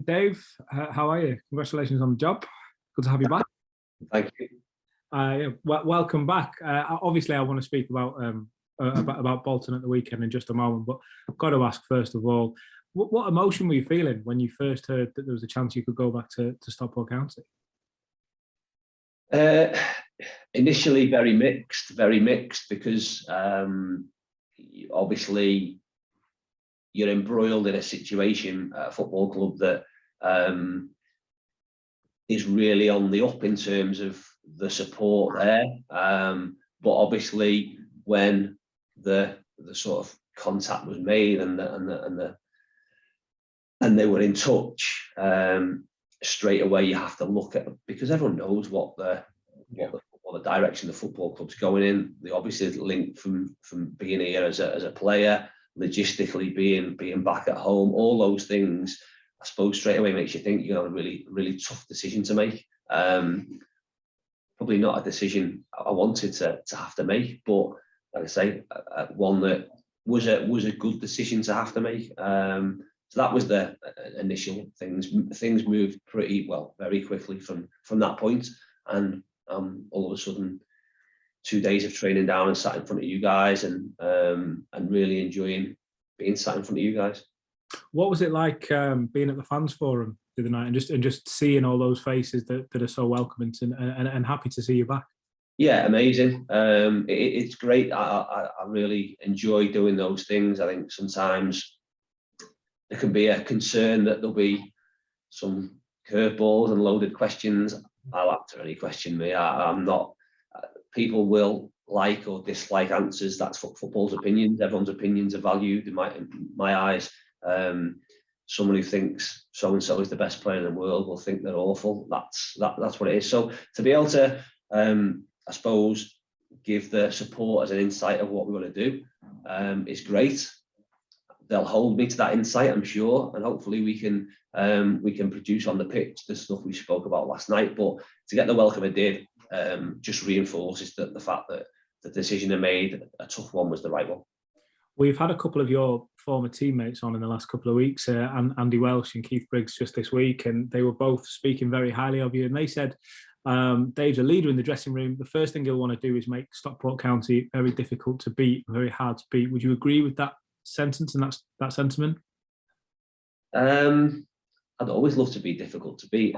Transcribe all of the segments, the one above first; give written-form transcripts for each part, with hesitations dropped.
Dave. How are you? Congratulations on the job. Good to have you back. Thank you. Welcome back. Obviously, I want to speak about Bolton at the weekend in just a moment, but I've got to ask first of all, what emotion were you feeling when you first heard that there was a chance you could go back to Stockport County? Initially, very mixed because obviously you're embroiled in a situation at a football club that is really on the up in terms of the support there. But obviously, when the sort of contact was made and they were in touch, straight away you have to look at, because everyone knows what the direction the football club's going in. They obviously linked from being here as a player, logistically being back at home, all those things. I suppose straight away makes you think you have a really tough decision to make. Probably not a decision I wanted to have to make, but like I say, one that was a good decision to have to make. So that was the initial things. Things moved pretty well, very quickly from that point, and all of a sudden, 2 days of training down and sat in front of you guys, and really enjoying being sat in front of you guys. What was it like being at the fans forum the other night and just seeing all those faces that are so welcoming and happy to see you back? Yeah, amazing. It's great. I really enjoy doing those things. I think sometimes there can be a concern that there'll be some curveballs and loaded questions. I'll answer any question me. I'm not. People will like or dislike answers. That's football's opinions. Everyone's opinions are valued in my eyes. Someone who thinks so and so is the best player in the world will think they're awful. That's what it is. So to be able to, I suppose, give the supporters an insight of what we want to do is great. They'll hold me to that insight, I'm sure, and hopefully we can produce on the pitch the stuff we spoke about last night. But to get the welcome it did just reinforces the fact that the decision I made, a tough one, was the right one. We've had a couple of your former teammates on in the last couple of weeks, Andy Welsh and Keith Briggs, just this week, and they were both speaking very highly of you. And they said Dave's a leader in the dressing room. The first thing he'll want to do is make Stockport County very difficult to beat, very hard to beat. Would you agree with that sentence and that sentiment? I'd always love to be difficult to beat.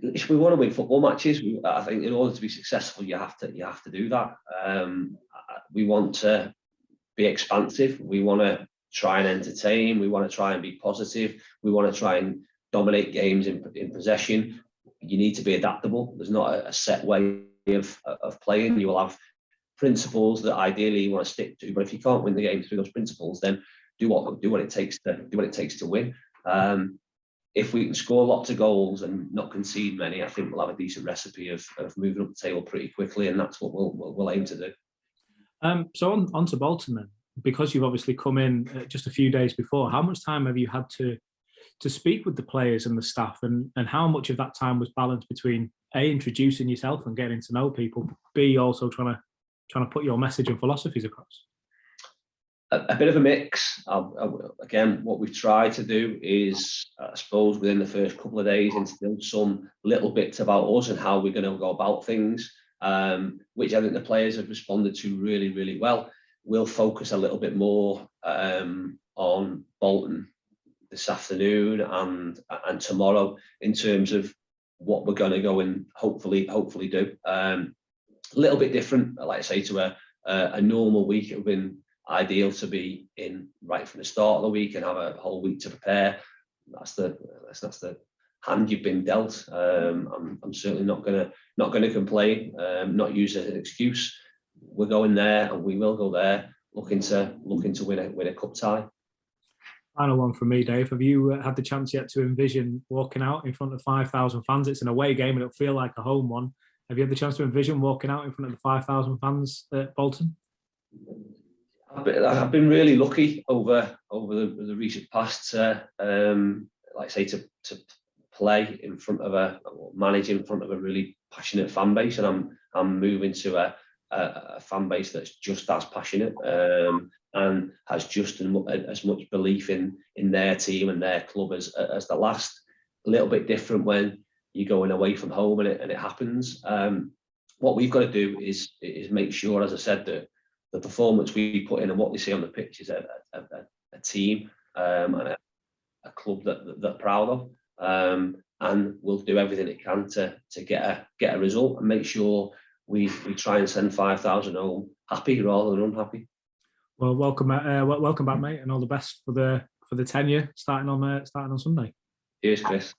If we want to win football matches, I think in order to be successful, you have to do that. We want to be expansive. We want to try and entertain. We want to try and be positive. We want to try and dominate games in possession. You need to be adaptable. There's not a set way of playing. You will have principles that ideally you want to stick to, but if you can't win the game through those principles, then do what it takes to win. If we can score lots of goals and not concede many, I think we'll have a decent recipe of moving up the table pretty quickly, and that's what we'll aim to do. So on to Bolton then, because you've obviously come in just a few days before. How much time have you had to speak with the players and the staff, and how much of that time was balanced between A, introducing yourself and getting to know people, B, also trying to put your message and philosophies across? A bit of a mix. Again, what we've tried to do is, I suppose, within the first couple of days, instill some little bits about us and how we're going to go about things, which I think the players have responded to really, really well. We'll focus a little bit more on Bolton this afternoon and tomorrow in terms of what we're going to go and hopefully do. A little bit different, like I say, to a normal week. It would have been ideal to be in right from the start of the week and have a whole week to prepare. That's the hand you've been dealt. I'm certainly not gonna complain, not use it as an excuse. We're going there, and we will go there looking to win a cup tie. Final one from me, Dave. Have you had the chance yet to envision walking out in front of 5,000 fans? It's an away game and it'll feel like a home one. Have you had the chance to envision walking out in front of the 5,000 fans at Bolton? I've been really lucky over the recent past, like I say, to play in front of manage in front of a really passionate fan base, and I'm moving to a fan base that's just as passionate and has just as much belief in their team and their club as the last. A little bit different when you're going away from home and it happens. What we've got to do is make sure, as I said, that the performance we put in and what they see on the pitch is a team and a club that they're proud of. And we'll do everything it can to get a result and make sure we try and send 5,000 home happy rather than unhappy. Well, welcome back, mate, and all the best for the tenure starting on Sunday. Cheers, Chris.